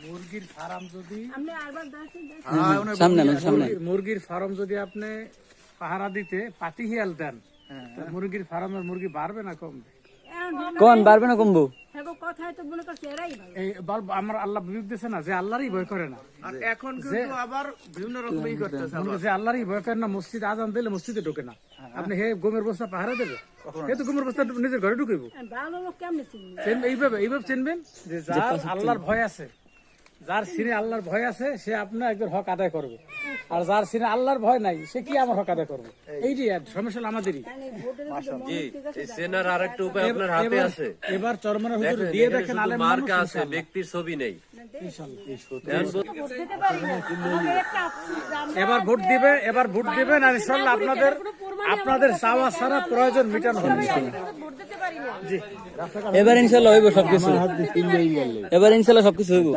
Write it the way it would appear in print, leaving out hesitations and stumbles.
মুরগির ফার্ম যদি মুরগির ফার্ম যদি আপনি পাহারা দিতে পাতি হিয়াল দেন, মুরগির ফার্মের মুরগি বাড়বে না কমবে? কোন বাড়বে না কমবো? এই আমার আল্লাহ বিবেক দিচ্ছে না যে আল্লাহরই ভয় করে না। আর এখন কিন্তু আবার বিভিন্ন রকমই করতেছে। যে আল্লাহরই ভয় করে না, মসজিদ আজান দিলে মসজিদে ঢোকে না। আপনি হে গমের বস্তা পাহারা দেবে, হে তো গমের বস্তা নিজের ঘরে ঢুকাইব। এইভাবে চিনবেন যে যার আল্লাহর ভয় আছে, যার সিনে আল্লাহর ভয় আছে, সে আপনার একজন হক আদায় করবে। আর যার সিনে আল্লাহর ভয় নাই, সে কি আমার হক আদায় করবে? এইটাই সমস্যা আমাদেরই। এবার চরমনার হুজুর দিয়ে দেখেন, আলেম মার্কা আছে, ব্যক্তির ছবি নেই। এবার ভোট দিবেন আর ইনশাআল্লাহ আপনাদের চাওয়া ছাড়া প্রয়োজন মিটানো হবে। এবার ইনশাআল্লাহ হইব সবকিছু, এবার ইনশাআল্লাহ সবকিছু হইব।